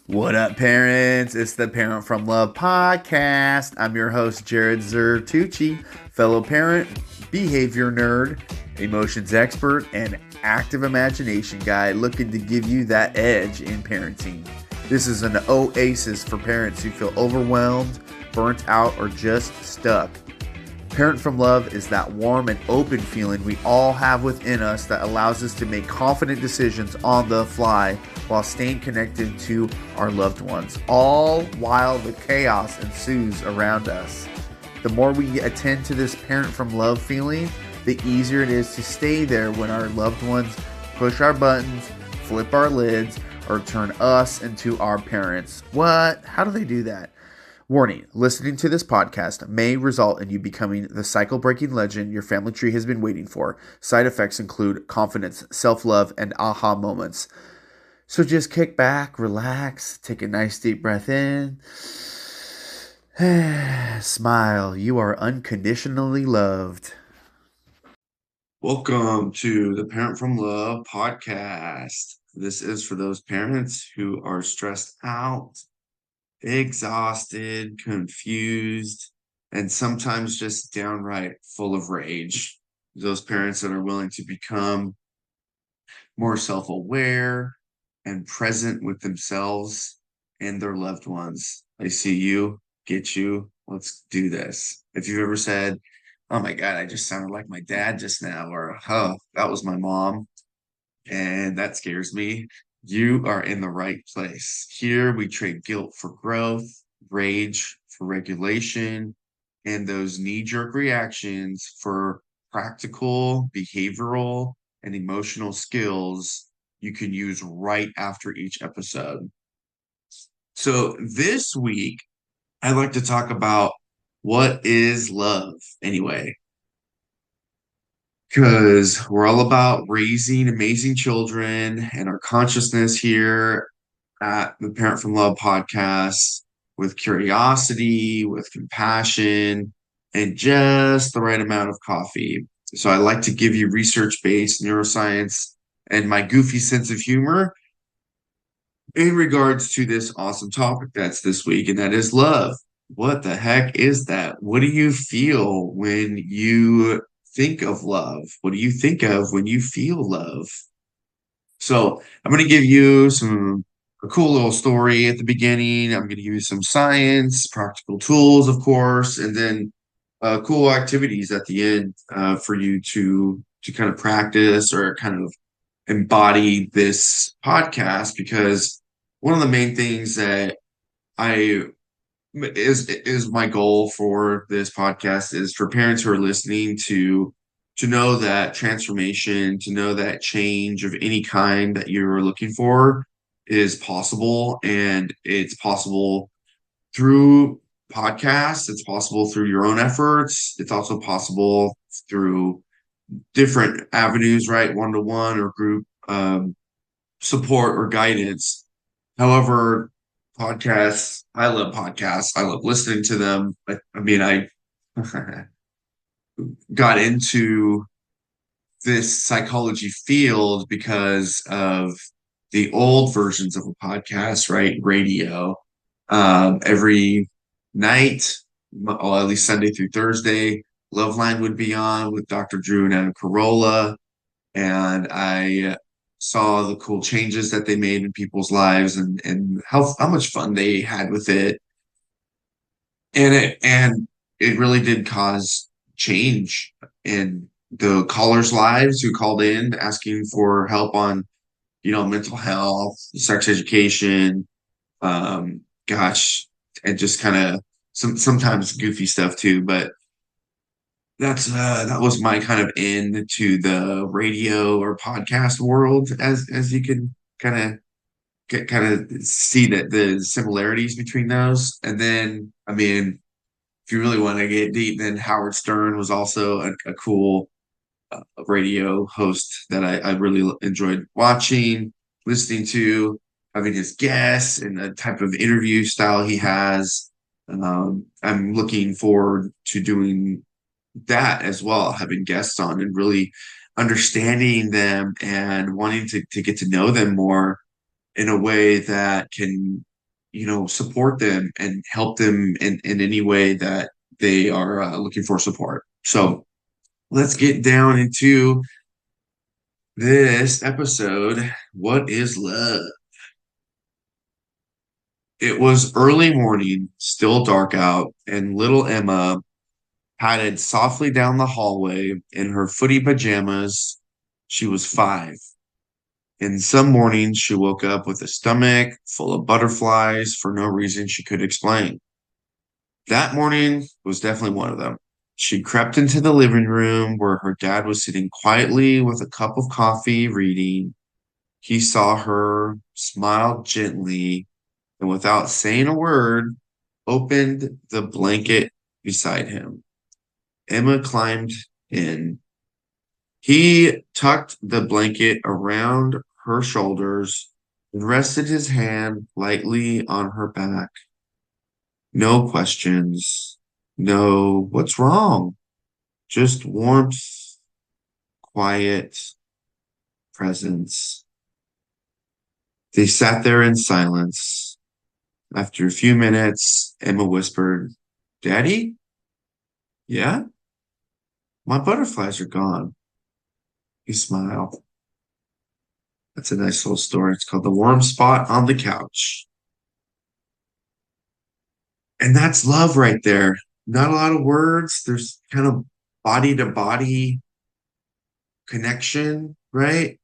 What up, parents? It's the Parent from Love podcast. I'm your host, Jared Zertucci, fellow parent, behavior nerd, emotions expert, and active imagination guy looking to give you that edge in parenting. This is an oasis for parents who feel overwhelmed, burnt out, or just stuck. Parent from Love is that warm and open feeling we all have within us that allows us to make confident decisions on the fly while staying connected to our loved ones, all while the chaos ensues around us. The more we attend to this Parent from Love feeling, the easier it is to stay there when our loved ones push our buttons, flip our lids, or turn us into our parents. What? How do they do that? Warning, listening to this podcast may result in you becoming the cycle-breaking legend your family tree has been waiting for. Side effects include confidence, self-love, and aha moments. So just kick back, relax, take a nice deep breath in. Smile, you are unconditionally loved. Welcome to the Parent from Love podcast. This is for those parents who are stressed out, exhausted, confused, and sometimes just downright full of rage. Those parents that are willing to become more self aware and present with themselves and their loved ones. I see you, get you, let's do this. If you've ever said, "Oh my God, I just sounded like my dad just now," or "Oh, that was my mom," and that scares me, you are in the right place. Here we trade guilt for growth, rage for regulation, and those knee-jerk reactions for practical, behavioral, and emotional skills you can use right after each episode. So this week, I'd like to talk about what is love anyway, because we're all about raising amazing children and our consciousness here at the Parent from Love podcast with curiosity, with compassion, and just the right amount of coffee. So I like to give you research-based neuroscience and my goofy sense of humor in regards to this awesome topic that's this week, and that is love. What the heck is that? What do you feel when you think of love? What do you think of when you feel love? So I'm going to give you a cool little story at the beginning. I'm going to give you some science, practical tools, of course, and then cool activities at the end for you to kind of practice or kind of embody this podcast. Because one of the main things that I is my goal for this podcast is for parents who are listening to know that transformation, to know that change of any kind that you're looking for is possible, and it's possible through podcasts, it's possible through your own efforts, it's also possible through different avenues, right? One-to-one or group support or guidance. However, podcasts, I love podcasts. I love listening to them. I mean, I got into this psychology field because of the old versions of a podcast, right? Radio. Every night, or at least Sunday through Thursday, Loveline would be on with Dr. Drew and Adam Carolla. And I saw the cool changes that they made in people's lives, and how much fun they had with it. And it really did cause change in the callers' lives who called in asking for help on, mental health, sex education, gosh, and just kind of sometimes goofy stuff too. But that was my kind of into the radio or podcast world, as you can kind of see that the similarities between those. And then, I mean, if you really want to get deep, then Howard Stern was also a cool radio host that I really enjoyed watching, listening to, having his guests and the type of interview style he has. I'm looking forward to doing that as well, having guests on and really understanding them and wanting to get to know them more in a way that can support them and help them in any way that they are looking for support. So let's get down into this episode. What is love? It was early morning, still dark out, and little Emma padded softly down the hallway in her footy pajamas. She was 5. And some mornings she woke up with a stomach full of butterflies for no reason she could explain. That morning was definitely one of them. She crept into the living room where her dad was sitting quietly with a cup of coffee reading. He saw her, smiled gently, and without saying a word, opened the blanket beside him. Emma climbed in. He tucked the blanket around her shoulders and rested his hand lightly on her back. No questions. No, what's wrong? Just warmth, quiet presence. They sat there in silence. After a few minutes, Emma whispered, Daddy? Yeah? My butterflies are gone. He smiled. That's a nice little story. It's called The Warm Spot on the Couch. And that's love right there. Not a lot of words. There's kind of body to body connection, right?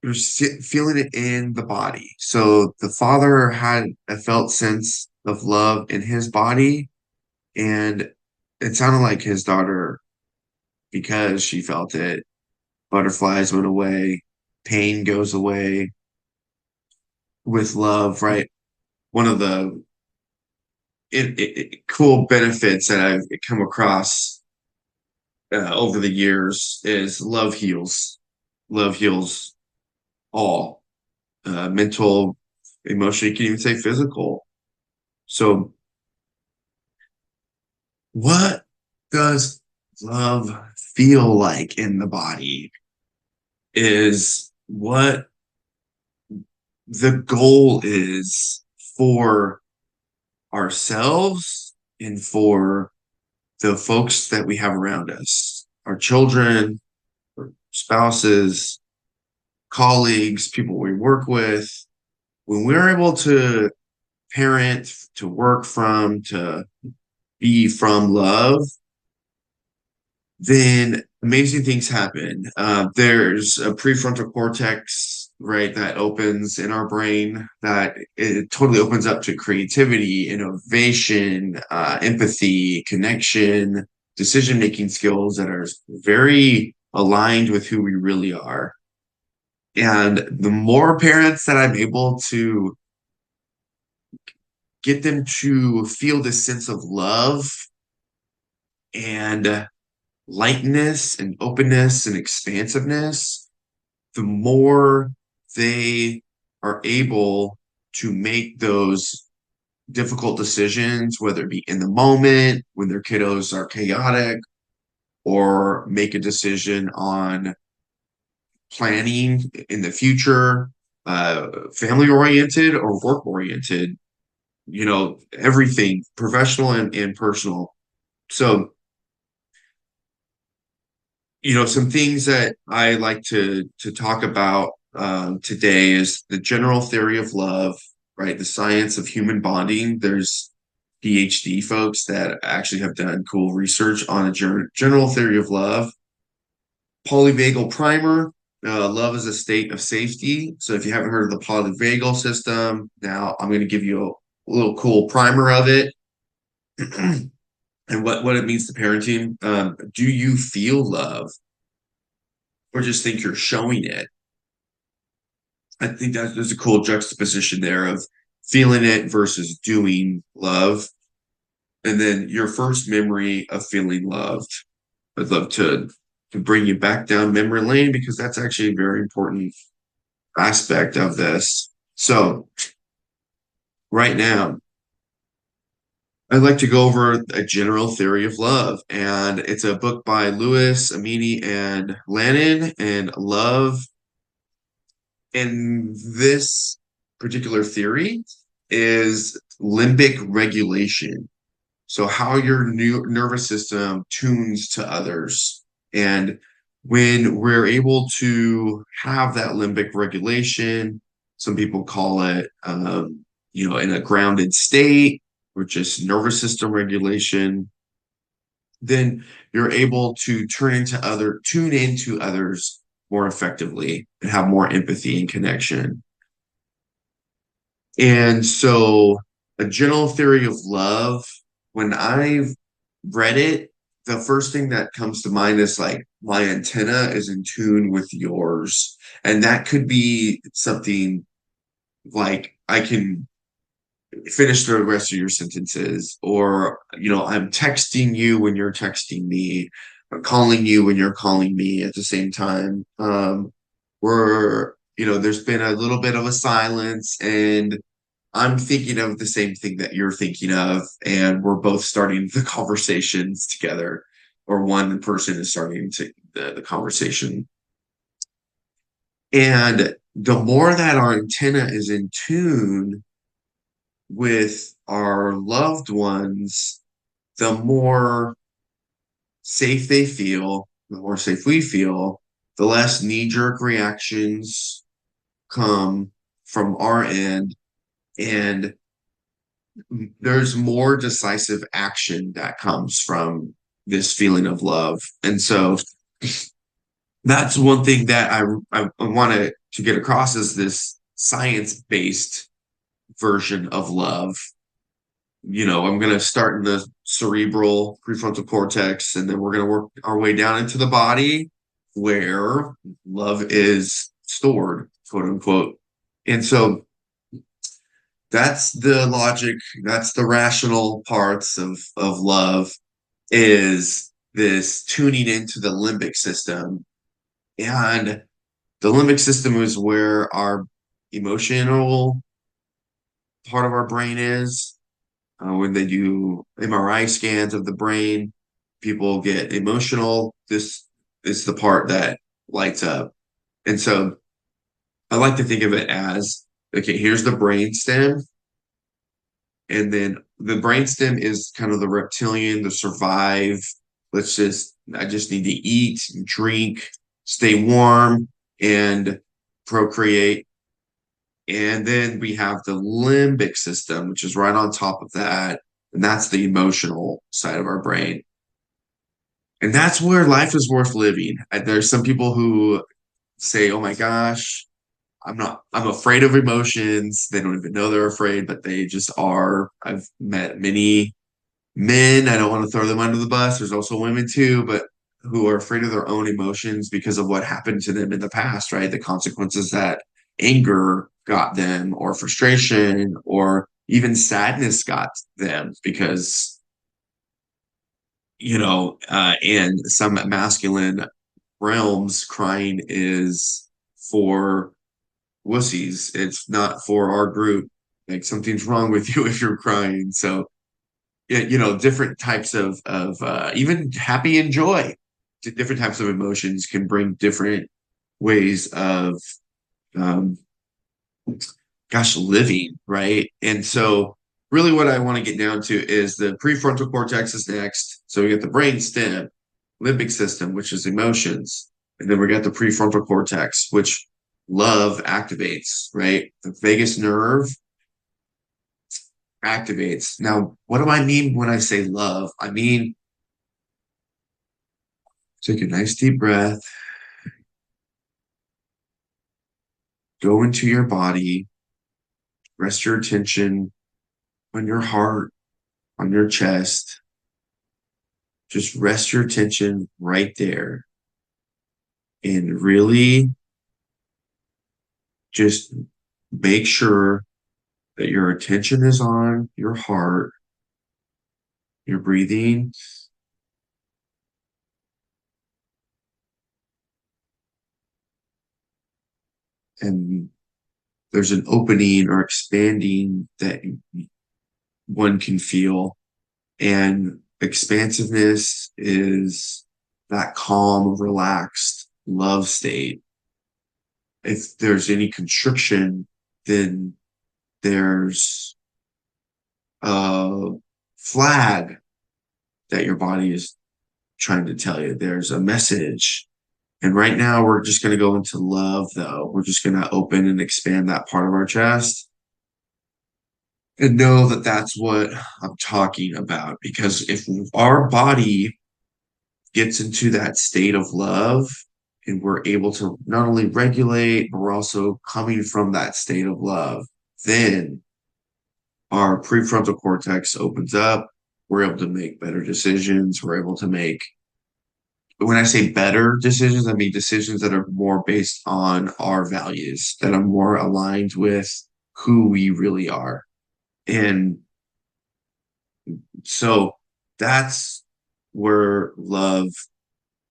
You're feeling it in the body. So the father had a felt sense of love in his body, and it sounded like his daughter, because she felt it, butterflies went away, pain goes away with love, right? One of the cool benefits that I've come across over the years is love heals. Love heals all, mental, emotional, you can even say physical. So, what does love feel like in the body is what the goal is for ourselves and for the folks that we have around us, our children, our spouses, colleagues, people we work with. When we're able to parent, to work from, to be from love, then amazing things happen. There's a prefrontal cortex, right, that opens in our brain that it totally opens up to creativity, innovation, empathy, connection, decision making skills that are very aligned with who we really are. And the more parents that I'm able to get them to feel this sense of love and lightness and openness and expansiveness, the more they are able to make those difficult decisions, whether it be in the moment when their kiddos are chaotic, or make a decision on planning in the future, family oriented or work oriented, everything professional and personal. So, some things that I like to talk about today is the general theory of love, right? The science of human bonding. There's PhD folks that actually have done cool research on a general theory of love. Polyvagal primer. Love is a state of safety. So if you haven't heard of the polyvagal system, now I'm going to give you a little cool primer of it. And what it means to parenting. Do you feel love or just think you're showing it? I think that there's a cool juxtaposition there of feeling it versus doing love. And then your first memory of feeling loved. I'd love to bring you back down memory lane because that's actually a very important aspect of this. So right now, I'd like to go over a general theory of love, and it's a book by Lewis, Amini, and Lannon, and love. And this particular theory is limbic regulation. So how your nervous system tunes to others. And when we're able to have that limbic regulation, some people call it, in a grounded state, or just nervous system regulation, then you're able to tune into others more effectively and have more empathy and connection. And so, a general theory of love, when I've read it, the first thing that comes to mind is like my antenna is in tune with yours. And that could be something like I can finish the rest of your sentences, or, I'm texting you when you're texting me, or calling you when you're calling me at the same time. There's been a little bit of a silence, and I'm thinking of the same thing that you're thinking of, and we're both starting the conversations together, or one person is starting the conversation. And the more that our antenna is in tune with our loved ones, the more safe they feel, the more safe we feel, the less knee-jerk reactions come from our end, and there's more decisive action that comes from this feeling of love. And so that's one thing that I wanted to get across, is this science-based version of love. I'm going to start in the cerebral prefrontal cortex, and then we're going to work our way down into the body where love is stored, quote unquote. And so that's the logic, that's the rational parts of love, is this tuning into the limbic system. And the limbic system is where our emotional part of our brain is. When they do MRI scans of the brain, people get emotional. This is the part that lights up. And so I like to think of it as, okay, here's the brain stem. And then the brain stem is kind of the reptilian, the survive. I just need to eat, drink, stay warm, and procreate. And then we have the limbic system, which is right on top of that. And that's the emotional side of our brain. And that's where life is worth living. And there's some people who say, oh my gosh, I'm afraid of emotions. They don't even know they're afraid, but they just are. I've met many men, I don't want to throw them under the bus. There's also women too, but who are afraid of their own emotions because of what happened to them in the past, right? The consequences that anger got them, or frustration, or even sadness got them, because, in some masculine realms, crying is for wussies. It's not for our group. Like, something's wrong with you if you're crying. So, yeah, different types of even happy and joy, different types of emotions can bring different ways of, um, living, right? And so, really, what I want to get down to is the prefrontal cortex is next. So we get the brain stem, limbic system, which is emotions, and then we got the prefrontal cortex, which love activates, right? The vagus nerve activates. Now, what do I mean when I say love? I mean, take a nice deep breath, go into your body, rest your attention on your heart, on your chest. Just rest your attention right there, and really just make sure that your attention is on your heart, your breathing, and there's an opening or expanding that one can feel. And expansiveness is that calm, relaxed love state. If there's any constriction, then There's a flag that your body is trying to tell you. There's a message. And right now, we're just going to go into love, though. We're just going to open and expand that part of our chest and know that that's what I'm talking about. Because if our body gets into that state of love and we're able to not only regulate, but we're also coming from that state of love, then our prefrontal cortex opens up. We're able to make better decisions. We're able to make, when I say better decisions, I mean decisions that are more based on our values, that are more aligned with who we really are. And so that's where love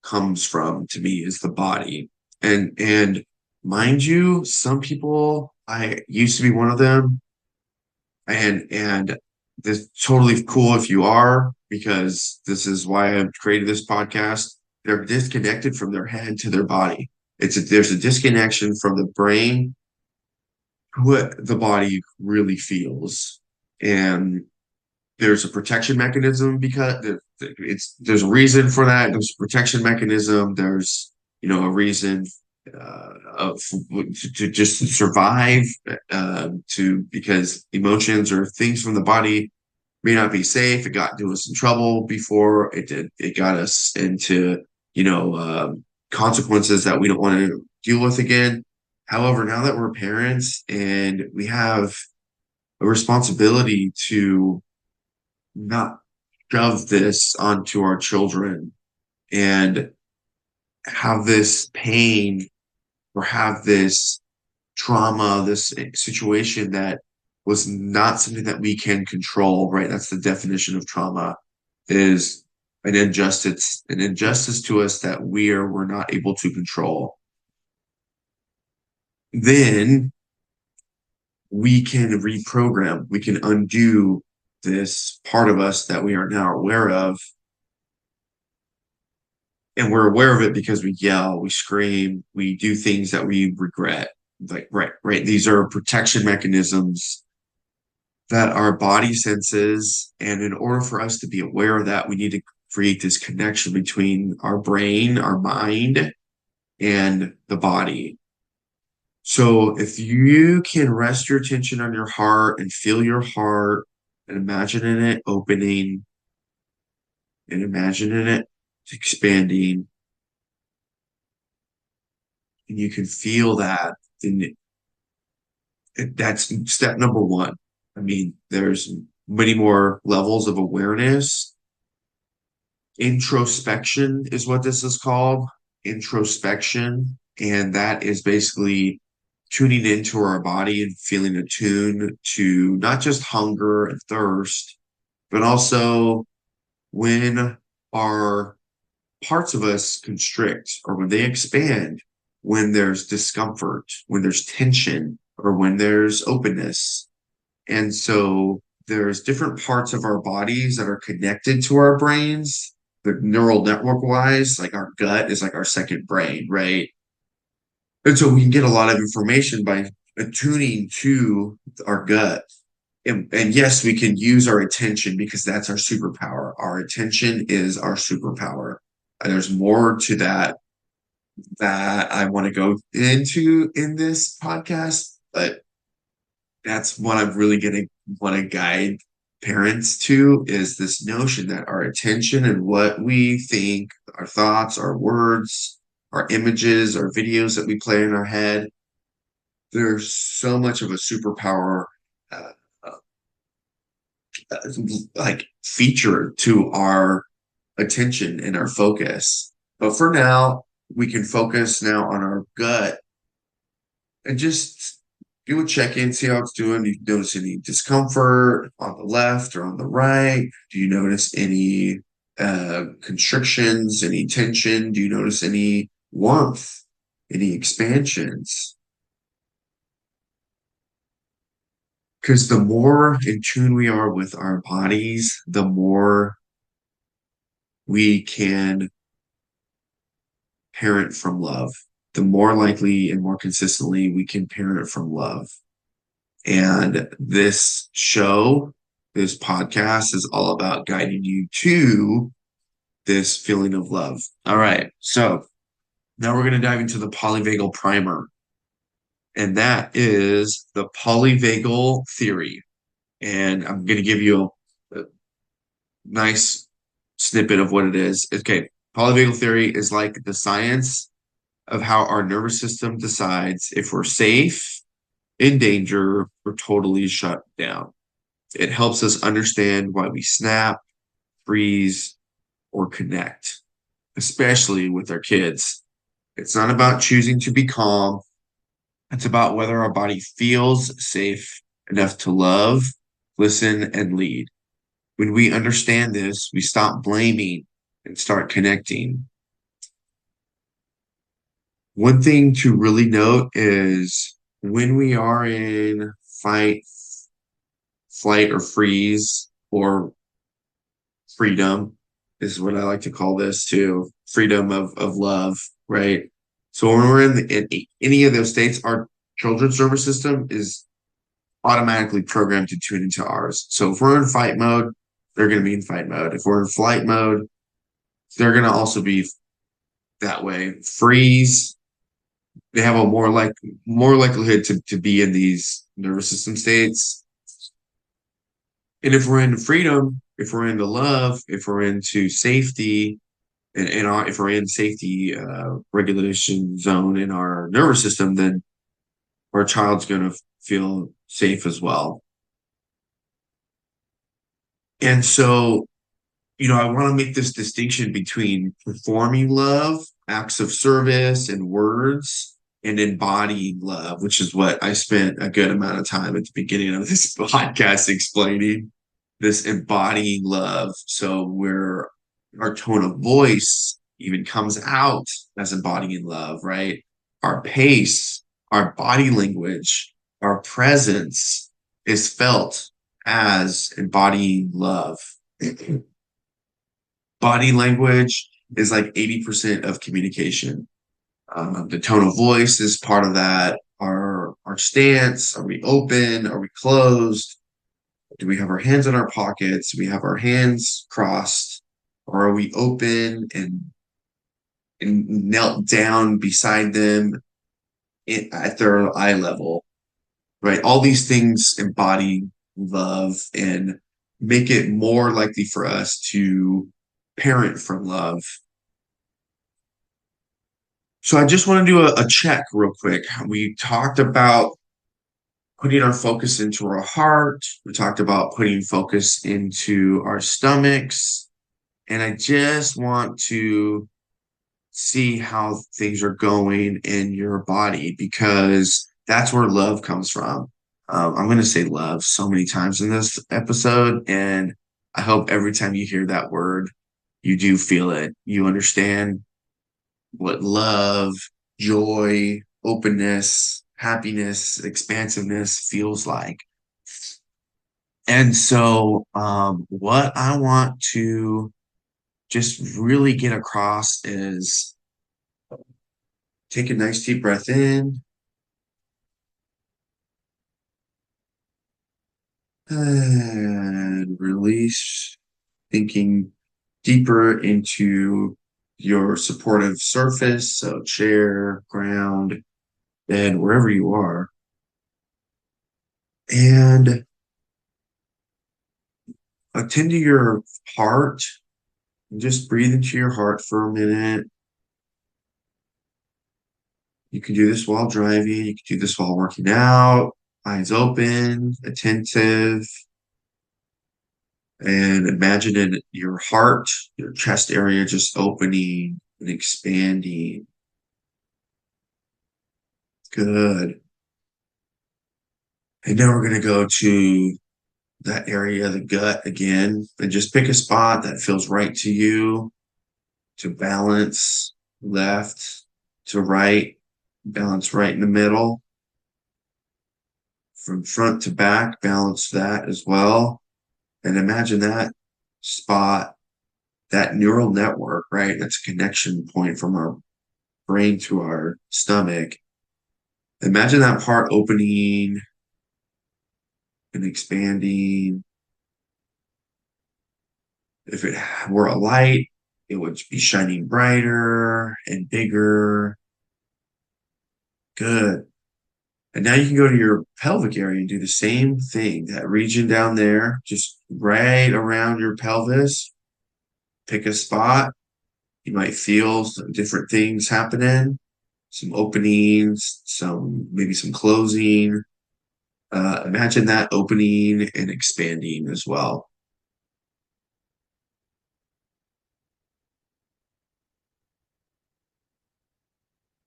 comes from to me, is the body. And mind you, some people, I used to be one of them, and this is totally cool if you are, because this is why I created this podcast. They're disconnected from their head to their body. There's a disconnection from the brain, what the body really feels. And there's a protection mechanism, because there's a reason for that. There's a protection mechanism. There's, a reason to just survive, because emotions or things from the body may not be safe. It got us in trouble before. It got us into, consequences that we don't want to deal with again. However, now that we're parents and we have a responsibility to not shove this onto our children and have this pain or have this trauma, this situation that was not something that we can control, right? That's the definition of trauma, is an injustice to us that we're not able to control. Then we can reprogram, we can undo this part of us that we are now aware of. And we're aware of it because we yell, we scream, we do things that we regret. Like, right. These are protection mechanisms that our body senses. And in order for us to be aware of that, we need to create this connection between our brain, our mind, and the body. So if you can rest your attention on your heart and feel your heart and imagining it opening and imagining it expanding, and you can feel that, then that's step number one. I mean, there's many more levels of awareness. Introspection is what this is called. Introspection. And that is basically tuning into our body and feeling attuned to not just hunger and thirst, but also when our parts of us constrict or when they expand, when there's discomfort, when there's tension, or when there's openness. And so there's different parts of our bodies that are connected to our brains, the neural network wise, like our gut is like our second brain, right? And so we can get a lot of information by attuning to our gut. And yes, we can use our attention because that's our superpower. Our attention is our superpower. And there's more to that I want to go into in this podcast, but that's what I'm really going to want to guide parents to, is this notion that our attention and what we think, our thoughts, our words, our images, our videos that we play in our head, there's so much of a superpower, uh, like feature to our attention and our focus. But for now, we can focus now on our gut and just do a check-in, see how it's doing. Do you notice any discomfort on the left or on the right? Do you notice any constrictions, any tension? Do you notice any warmth, any expansions? Because the more in tune we are with our bodies, the more we can parent from love. The more likely and more consistently we can parent from love. And this show, this podcast is all about guiding you to this feeling of love. All right. So now we're going to dive into the polyvagal primer. And that is the polyvagal theory. And I'm going to give you a nice snippet of what it is. Okay. Polyvagal theory is like the science of how our nervous system decides if we're safe, in danger, or totally shut down. It helps us understand why we snap, freeze, or connect, especially with our kids. It's not about choosing to be calm. It's about whether our body feels safe enough to love, listen, and lead. When we understand this, we stop blaming and start connecting. One thing to really note is when we are in fight, flight, or freeze, or freedom is what I like to call this too. Freedom of love, right? So when we're in any of those states, our children's nervous system is automatically programmed to tune into ours. So if we're in fight mode, they're going to be in fight mode. If we're in flight mode, they're going to also be that way. Freeze, they have a more likelihood to be in these nervous system states. And if we're into freedom, if we're into love, if we're into safety, and if we're in safety regulation zone in our nervous system, then our child's going to feel safe as well. And so, I want to make this distinction between performing love, acts of service, and words, and embodying love, which is what I spent a good amount of time at the beginning of this podcast explaining this embodying love. So, where our tone of voice even comes out as embodying love, right? Our pace, our body language, our presence is felt as embodying love. Body language is like 80% of communication. The tone of voice is part of that. Our stance, are we open? Are we closed? Do we have our hands in our pockets? Do we have our hands crossed? Or are we open and knelt down beside them at their eye level? Right? All these things embody love and make it more likely for us to parent from love. So I just want to do a check real quick. We talked about putting our focus into our heart. We talked about putting focus into our stomachs. And I just want to see how things are going in your body because that's where love comes from. I'm going to say love so many times in this episode. And I hope every time you hear that word, you do feel it. You understand what love, joy, openness, happiness, expansiveness feels like. And so, what I want to just really get across is take a nice deep breath in and release, thinking deeper into your supportive surface, so chair, ground, bed, wherever you are. And attend to your heart. Just breathe into your heart for a minute. You can do this while driving. You can do this while working out. Eyes open, attentive. And imagine in your heart, your chest area just opening and expanding. Good. And now we're going to go to that area of the gut again and just pick a spot that feels right to you to balance left to right, balance right in the middle. From front to back, balance that as well. And imagine that spot, that neural network, right? That's a connection point from our brain to our stomach. Imagine that part opening and expanding. If it were a light, it would be shining brighter and bigger. Good. And now you can go to your pelvic area and do the same thing. That region down there, just right around your pelvis. Pick a spot. You might feel some different things happening, some openings, some maybe some closing. Imagine that opening and expanding as well.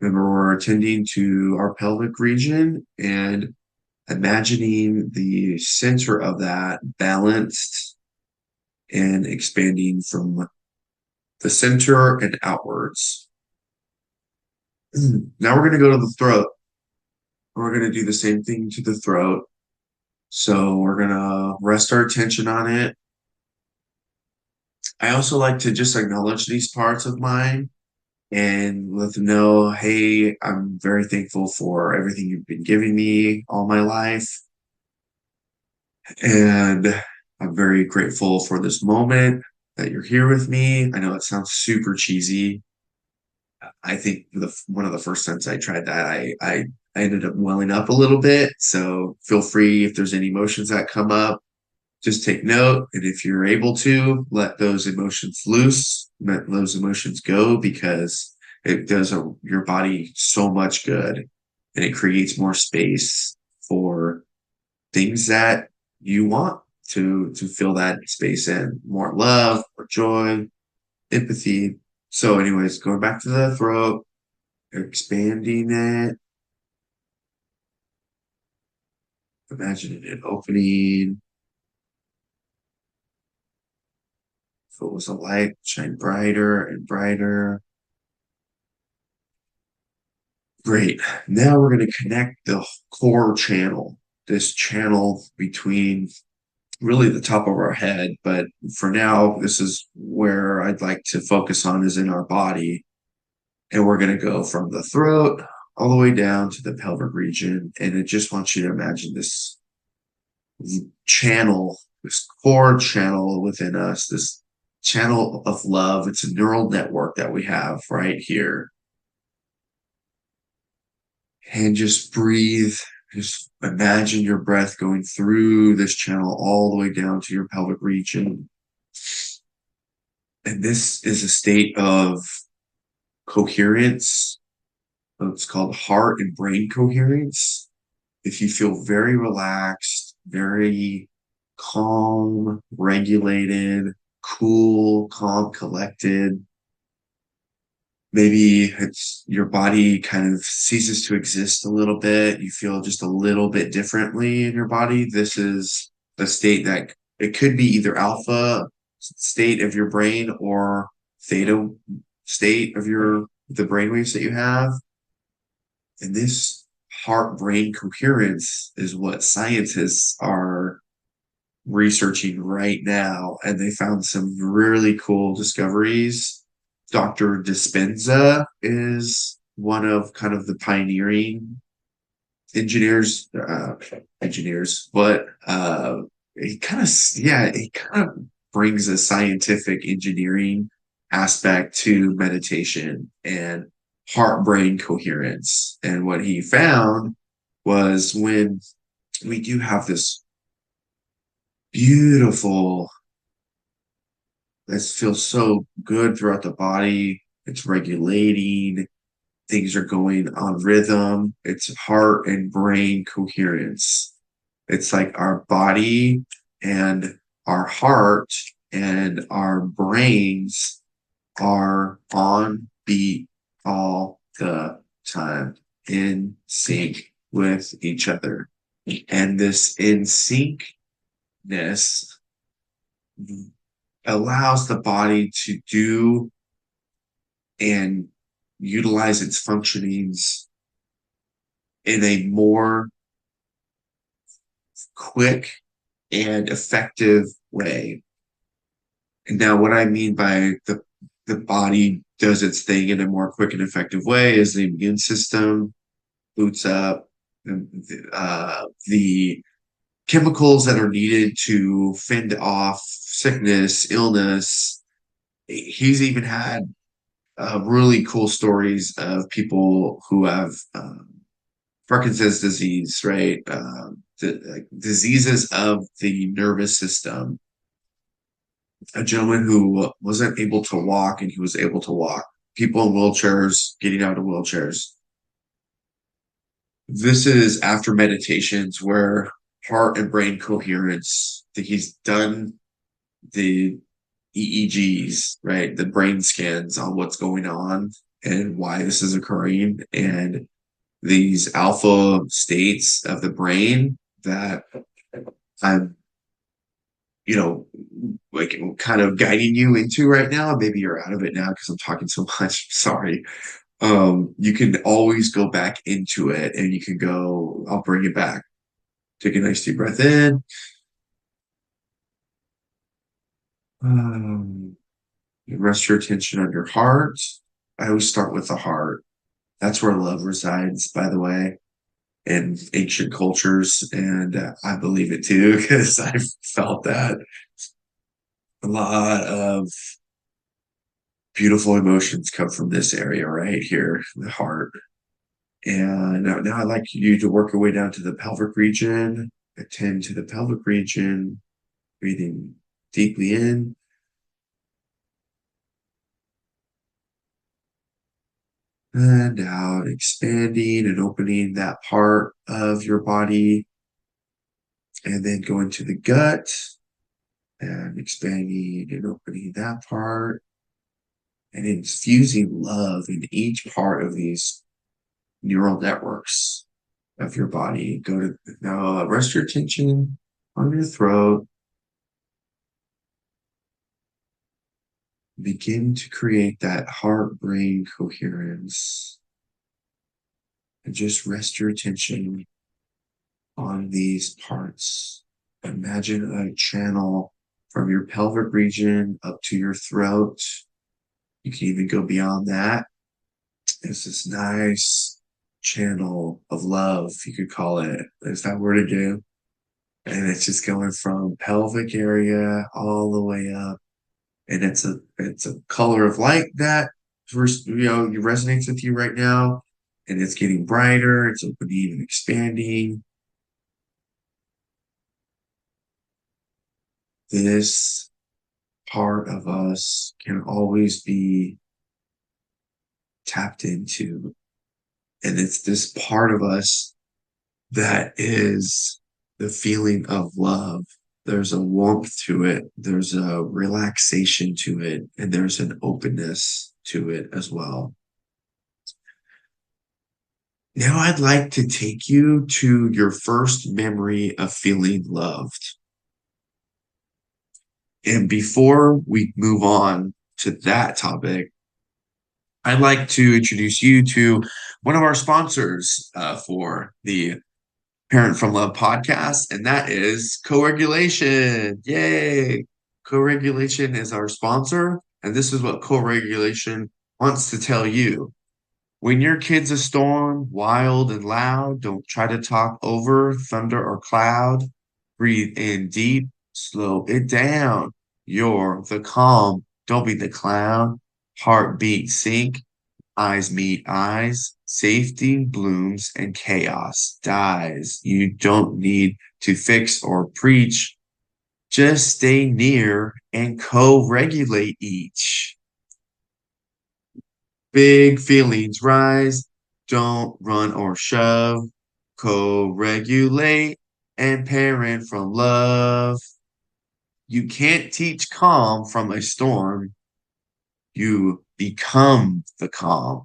Remember, we're attending to our pelvic region and imagining the center of that balanced and expanding from the center and outwards. Now we're going to go to the throat. We're going to do the same thing to the throat. So we're going to rest our attention on it. I also like to just acknowledge these parts of mine and let them know, hey, I'm very thankful for everything you've been giving me all my life. And I'm very grateful for this moment that you're here with me. I know it sounds super cheesy. I think one of the first times I tried that, I ended up welling up a little bit. So feel free if there's any emotions that come up, just take note. And if you're able to, let those emotions loose, let those emotions go because it does your body so much good and it creates more space for things that you want to fill that space in. More love, more joy, empathy. So, anyways, going back to the throat, expanding it, imagining it opening. If it was a light, shine brighter and brighter. Great. Now we're going to connect the core channel, this channel between really the top of our head. But for now, this is where I'd like to focus on is in our body. And we're going to go from the throat all the way down to the pelvic region. And I just want you to imagine this channel, this core channel within us, this channel of love. It's a neural network that we have right here. And just breathe. Just imagine your breath going through this channel all the way down to your pelvic region. And this is a state of coherence. It's called heart and brain coherence. If you feel very relaxed, very calm, regulated, cool, calm, collected, maybe it's your body kind of ceases to exist a little bit. You feel just a little bit differently in your body. This is a state that it could be either alpha state of your brain or theta state of the brain waves that you have. And this heart brain coherence is what scientists are researching right now. And they found some really cool discoveries. Dr. Dispenza is one of kind of the pioneering engineers, but he kind of brings a scientific engineering aspect to meditation and heart brain coherence. And what he found was when we do have this beautiful, this feels so good throughout the body, it's regulating, things are going on rhythm, it's heart and brain coherence. It's like our body and our heart and our brains are on beat all the time, in sync with each other. And this in syncness allows the body to do and utilize its functionings in a more quick and effective way. And now what I mean by the body does its thing in a more quick and effective way is the immune system boots up, the chemicals that are needed to fend off sickness, illness. He's even had really cool stories of people who have Parkinson's disease, right? Like diseases of the nervous system. A gentleman who wasn't able to walk and he was able to walk. People in wheelchairs getting out of wheelchairs. This is after meditations where heart and brain coherence. That he's done the EEGs, right? The brain scans on what's going on and why this is occurring, and these alpha states of the brain that I'm, you know, like kind of guiding you into right now. Maybe you're out of it now because I'm talking so much. Sorry. You can always go back into it and you can go, I'll bring it back. Take a nice deep breath in. Um, Rest your attention on your heart. I always start with the heart. That's where love resides, by the way, in ancient cultures. And I believe it too, because I've felt that a lot of beautiful emotions come from this area right here, the heart. And now I'd like you to work your way down to the pelvic region, attend to the pelvic region, breathing deeply in and out, expanding and opening that part of your body, and then going to the gut and expanding and opening that part and infusing love in each part of these neural networks of your body. Go to now, rest your attention on your throat. Begin to create that heart brain coherence and just rest your attention on these parts. Imagine a channel from your pelvic region up to your throat. You can even go beyond that. It's this nice channel of love, you could call it. There's that word again. And it's just going from pelvic area all the way up. And it's a color of light that first, resonates with you right now. And it's getting brighter, it's opening and expanding. This part of us can always be tapped into. And it's this part of us that is the feeling of love. There's a warmth to it, there's a relaxation to it, and there's an openness to it as well. Now, I'd like to take you to your first memory of feeling loved. And before we move on to that topic, I'd like to introduce you to one of our sponsors for the Parent from Love podcast, and that is co-regulation. Yay! Co-regulation is our sponsor, and this is what co-regulation wants to tell you. When your kid's a storm, wild and loud, don't try to talk over thunder or cloud. Breathe in deep, slow it down. You're the calm, don't be the clown. Heartbeat sync, eyes meet eyes, safety blooms, and chaos dies. You don't need to fix or preach. Just stay near and co-regulate each. Big feelings rise, don't run or shove. Co-regulate and parent from love. You can't teach calm from a storm. You become the calm.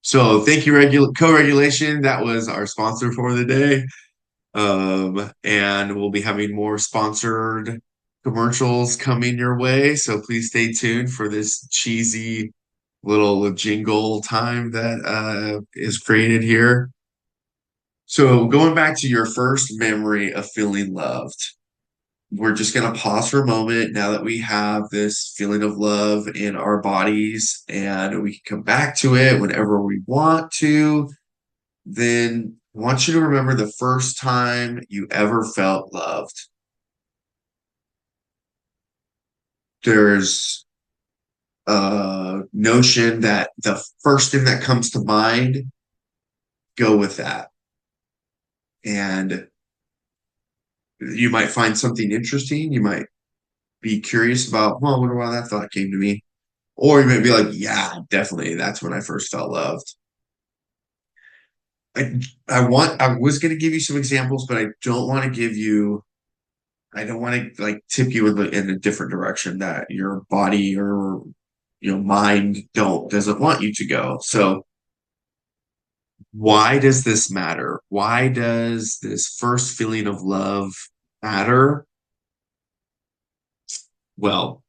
So thank you, co-regulation. That was our sponsor for the day. And we'll be having more sponsored commercials coming your way. So please stay tuned for this cheesy little jingle time that is created here. So going back to your first memory of feeling loved, we're just going to pause for a moment now that we have this feeling of love in our bodies, and we can come back to it whenever we want to. Then I want you to remember the first time you ever felt loved. There's a notion that the first thing that comes to mind, go with that. And you might find something interesting. You might be curious about, well, I wonder why that thought came to me. Or you might be like, yeah, definitely. That's when I first felt loved. I, I was going to give you some examples, but I don't want to I don't want to like tip you in a different direction that your body or mind doesn't want you to go. So why does this matter? Why does this first feeling of love matter? Well,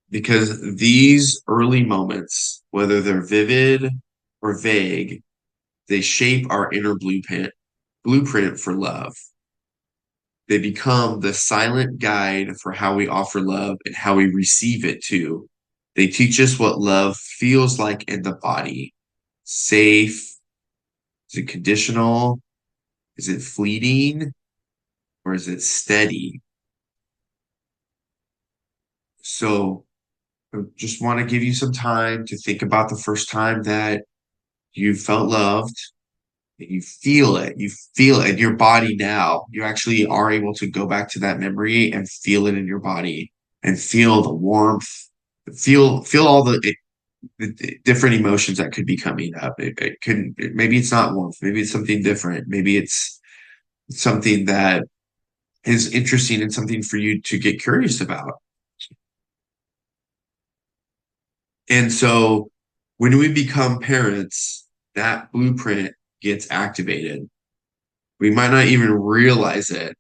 because these early moments, whether they're vivid or vague, they shape our inner blueprint for love. They become the silent guide for how we offer love and how we receive it too. They teach us what love feels like in the body. Safe? Is it conditional? Is it fleeting? Or is it steady? So I just want to give you some time to think about the first time that you felt loved. You feel it. You feel it in your body now. You actually are able to go back to that memory and feel it in your body and feel the warmth, feel all the different emotions that could be coming up. Maybe it's not warmth, maybe it's something different. Maybe it's something that is interesting and something for you to get curious about. And so when we become parents, that blueprint gets activated. We might not even realize it,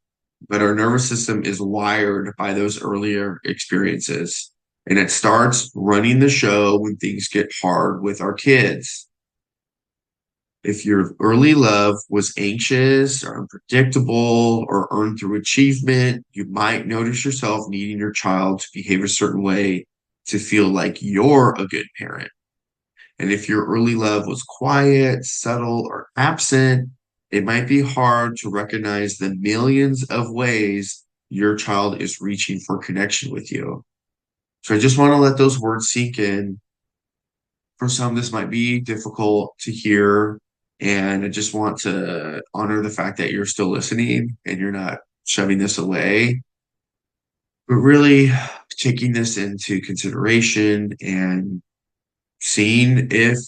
but our nervous system is wired by those earlier experiences. And it starts running the show when things get hard with our kids. If your early love was anxious or unpredictable or earned through achievement, you might notice yourself needing your child to behave a certain way to feel like you're a good parent. And if your early love was quiet, subtle, or absent, it might be hard to recognize the millions of ways your child is reaching for connection with you. So I just want to let those words sink in. For some, this might be difficult to hear. And I just want to honor the fact that you're still listening and you're not shoving this away, but really taking this into consideration and seeing if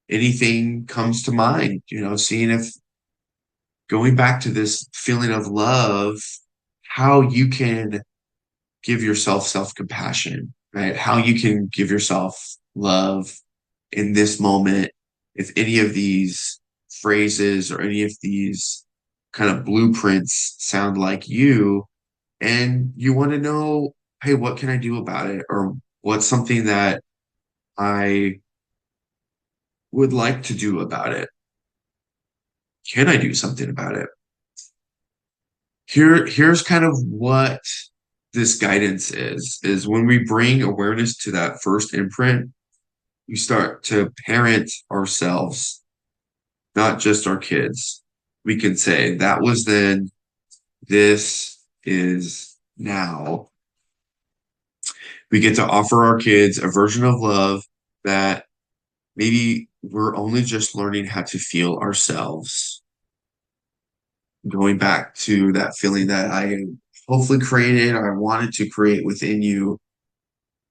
anything comes to mind, seeing if going back to this feeling of love, how you can give yourself self-compassion, right? How you can give yourself love in this moment. If any of these phrases or any of these kind of blueprints sound like you, and you want to know, hey, what can I do about it? Or what's something that I would like to do about it? Can I do something about it? Here's kind of what this guidance is when we bring awareness to that first imprint, we start to parent ourselves, not just our kids. We can say that was then, this is now. We get to offer our kids a version of love that maybe we're only just learning how to feel ourselves. Going back to that feeling that I hopefully created, or I wanted to create within you,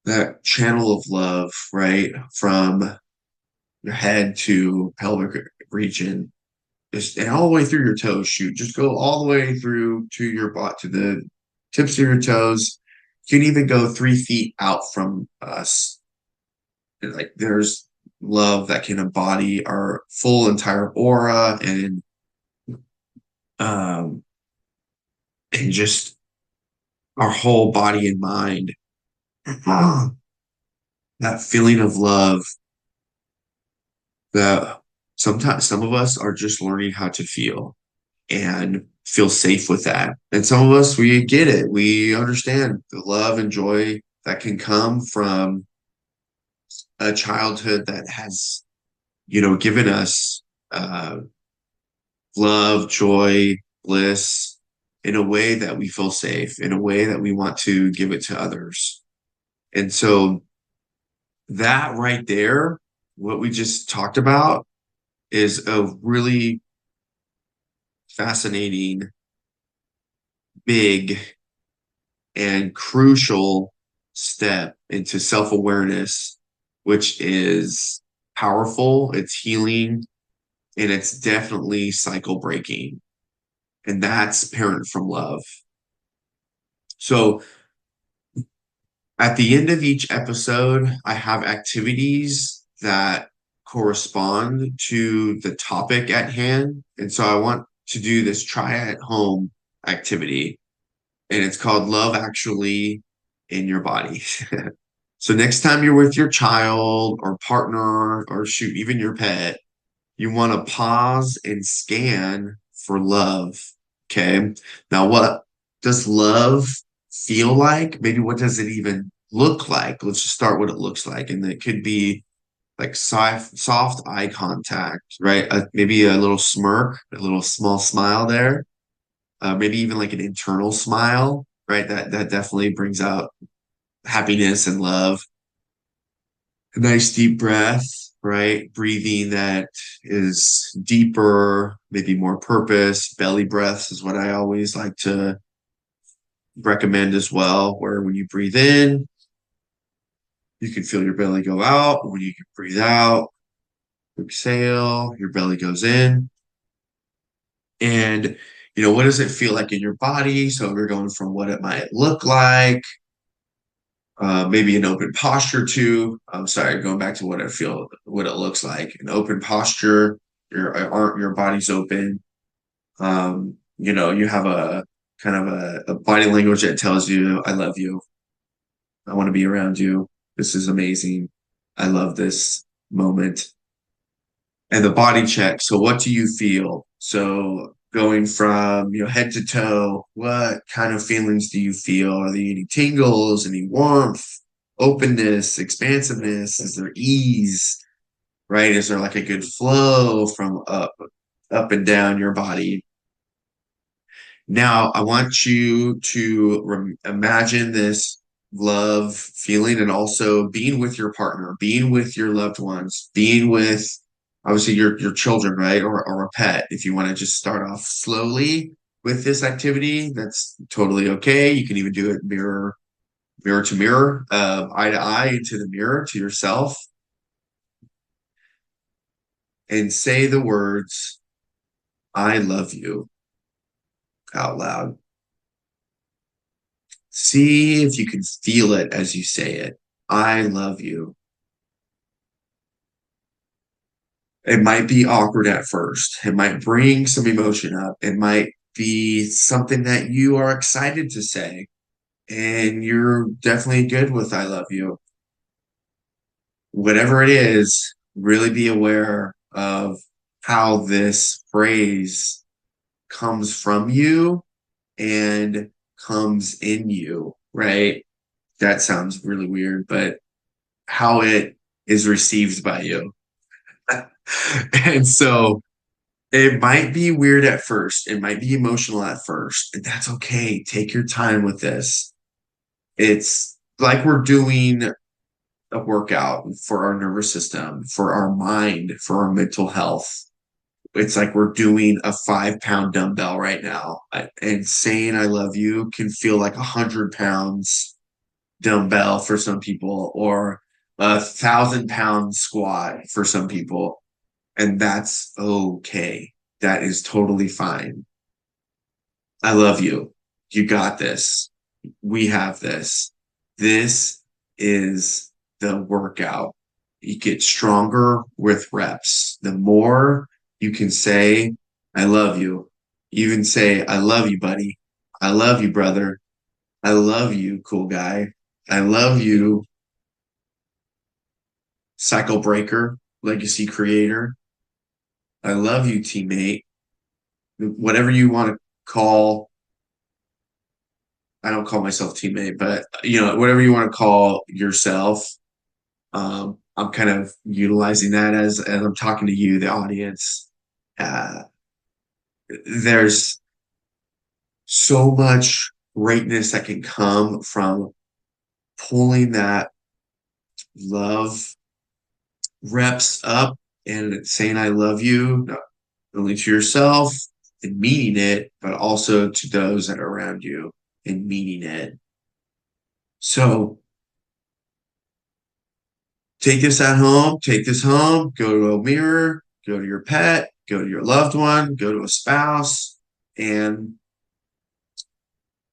that channel of love, right? From your head to pelvic region, just and all the way through your toes. Shoot, just go all the way through to your butt, to the tips of your toes. You can even go 3 feet out from us. Like there's love that can embody our full entire aura um and just our whole body and mind. That feeling of love that sometimes some of us are just learning how to feel and feel safe with that. And some of us, we get it. We understand the love and joy that can come from a childhood that has, given us uh, love, joy, bliss in a way that we feel safe, in a way that we want to give it to others. And so that right there, what we just talked about, is a really fascinating, big, and crucial step into self awareness, which is powerful, it's healing, and it's definitely cycle breaking. And that's Parent from Love. So at the end of each episode, I have activities that correspond to the topic at hand. And so I want to do this try at home activity, and it's called Love Actually in Your Body. So next time you're with your child or partner or shoot, even your pet, you want to pause and scan for love. Okay. Now, what does love feel like? Maybe what does it even look like? Let's just start what it looks like. And it could be like soft eye contact, right? Maybe a little smirk, a little small smile there. Maybe even like an internal smile, right? That definitely brings out happiness and love. A nice deep breath, right? Breathing that is deeper, maybe more purpose. Belly breaths is what I always like to recommend as well, where when you breathe in, you can feel your belly go out. When you can breathe out, exhale, your belly goes in. And, what does it feel like in your body? So we're going from what it might look like, maybe an open posture too. I'm sorry, going back to what it looks like. An open posture, your body's open. You have a kind of a body language that tells you, I love you. I want to be around you. This is amazing. I love this moment. And the body check. So what do you feel? So going from head to toe, what kind of feelings do you feel? Are there any tingles, any warmth, openness, expansiveness? Is there ease? Right? Is there like a good flow from up and down your body? Now, I want you to imagine this love feeling and also being with your partner, being with your loved ones, being with obviously your children, right? Or a pet. If you want to just start off slowly with this activity, that's totally okay. You can even do it mirror to mirror, eye to eye into the mirror to yourself, and say the words, I love you out loud. See if you can feel it as you say it. I love you. It might be awkward at first. It might bring some emotion up. It might be something that you are excited to say, and you're definitely good with I love you. Whatever it is, really be aware of how this phrase comes from you and comes in you, right? That sounds really weird, but how it is received by you. And so it might be weird at first. It might be emotional at first. And that's okay. Take your time with this. It's like we're doing a workout for our nervous system, for our mind, for our mental health. It's like we're doing a 5 pound dumbbell right now. And saying I love you can feel like 100 pounds dumbbell for some people, or 1,000 pound squat for some people. And that's okay. That is totally fine. I love you. You got this. We have this. This is the workout. You get stronger with reps. The more you can say, I love you. Even say, I love you, buddy. I love you, brother. I love you, cool guy. I love you, cycle breaker, legacy creator. I love you, teammate. Whatever you want to call, I don't call myself teammate, but whatever you want to call yourself, I'm kind of utilizing that as I'm talking to you, the audience. Uh, there's so much greatness that can come from pulling that love reps up and saying I love you, not only to yourself and meaning it, but also to those that are around you and meaning it. So take this at home, take this home, go to a mirror, go to your pet, go to your loved one, go to a spouse, and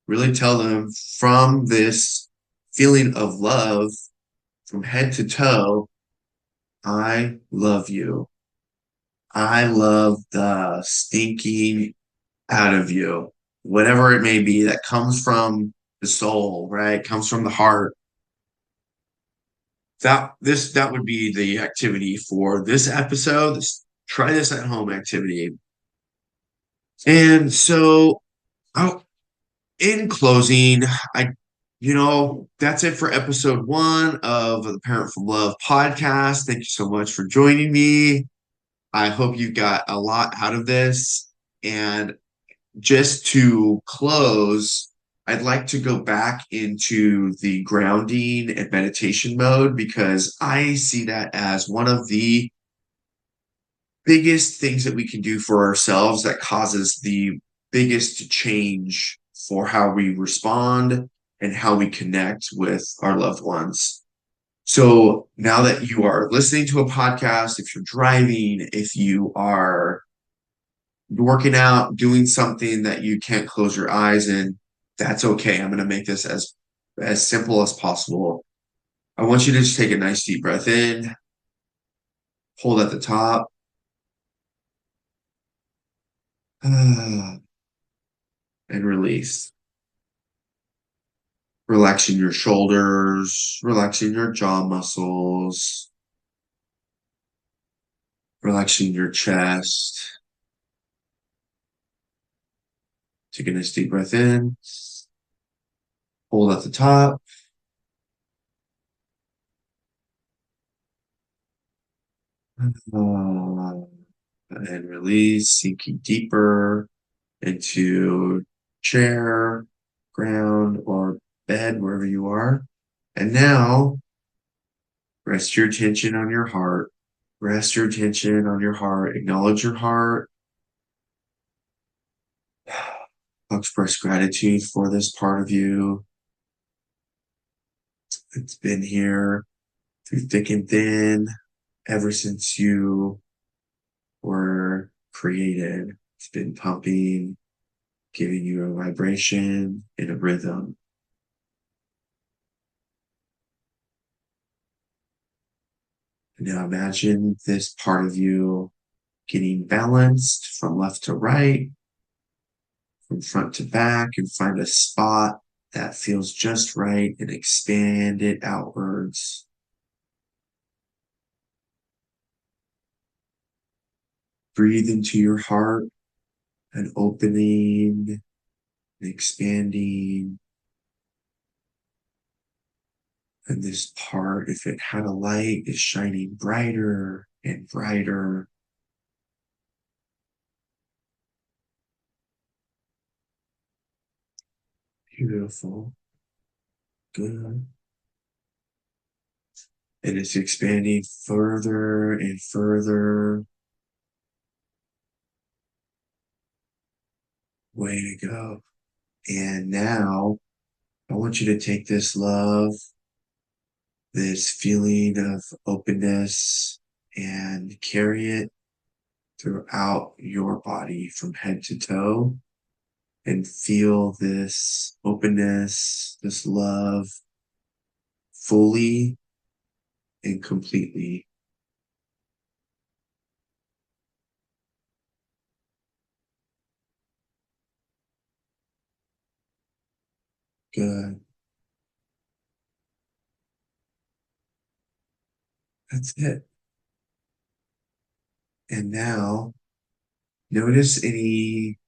really tell them from this feeling of love from head to toe, I love you. I love the stinking out of you, whatever it may be that comes from the soul, right? Comes from the heart. That would be the activity for this episode. Try this at home activity. And so, oh, in closing, I, that's it for episode 1 of the Parent from Love podcast. Thank you so much for joining me. I hope you got a lot out of this. And just to close, I'd like to go back into the grounding and meditation mode because I see that as one of the biggest things that we can do for ourselves that causes the biggest change for how we respond and how we connect with our loved ones. So now that you are listening to a podcast, if you're driving, if you are working out, doing something that you can't close your eyes in, that's okay. I'm going to make this as simple as possible. I want you to just take a nice deep breath in, hold at the top, and release. Relaxing your shoulders, relaxing your jaw muscles, relaxing your chest. Take a nice deep breath in, hold at the top, and release, sinking deeper into chair, ground, or bed, wherever you are. And now, rest your attention on your heart. Rest your attention on your heart. Acknowledge your heart. Express gratitude for this part of you. It's been here through thick and thin ever since you were created. It's been pumping, giving you a vibration and a rhythm. And now imagine this part of you getting balanced from left to right, from front to back, and find a spot that feels just right and expand it outwards. Breathe into your heart, an opening, and expanding. And this part, if it had a light, is shining brighter and brighter. Beautiful. Good. And it's expanding further and further. Way to go. And now I want you to take this love, this feeling of openness, and carry it throughout your body from head to toe. And feel this openness, this love fully and completely. Good. That's it. And now notice any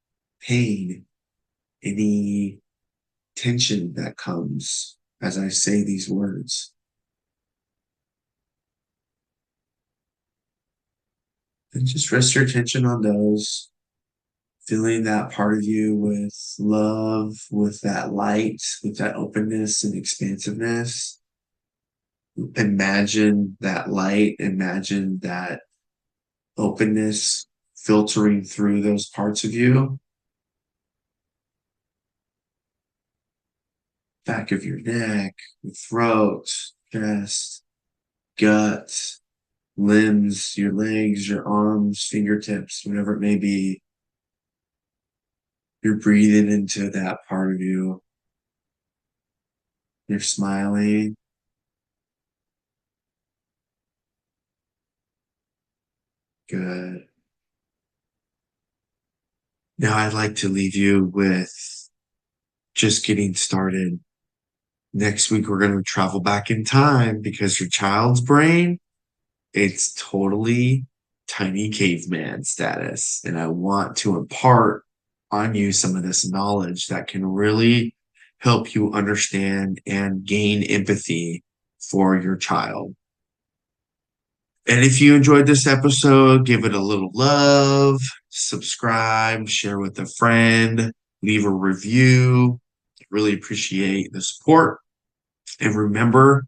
pain, any tension that comes as I say these words. And just rest your attention on those. filling that part of you with love, with that light, with that openness and expansiveness. Imagine that light, imagine that openness filtering through those parts of you. Back of your neck, your throat, chest, gut, limbs, your legs, your arms, fingertips, whatever it may be. You're breathing into that part of you. You're smiling. Good. Now I'd like to leave you with just getting started. Next week, we're going to travel back in time because your child's brain, it's totally tiny caveman status. And I want to impart on you some of this knowledge that can really help you understand and gain empathy for your child. And if you enjoyed this episode, give it a little love, subscribe, share with a friend, leave a review. Really appreciate the support. And remember,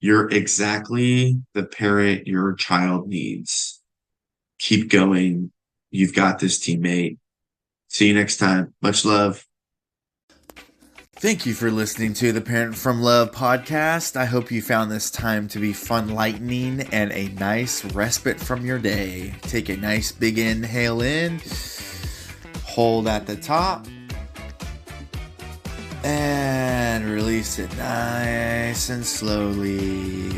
you're exactly the parent your child needs. Keep going. You've got this, teammate. See you next time. Much love. Thank you for listening to the Parent from Love podcast. I hope you found this time to be fun, lightning, and a nice respite from your day. Take a nice big inhale in, hold at the top, and release it nice and slowly.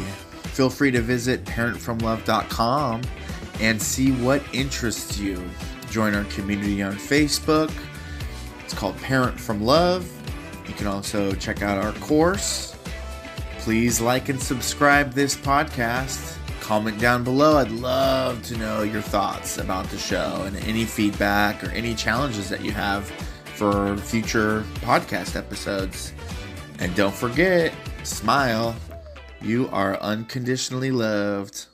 Feel free to visit parentfromlove.com and see what interests you. Join our community on Facebook. It's called Parent from Love. You can also check out our course. Please like and subscribe this podcast. Comment down below. I'd love to know your thoughts about the show and any feedback or any challenges that you have for future podcast episodes. And don't forget, smile. You are unconditionally loved.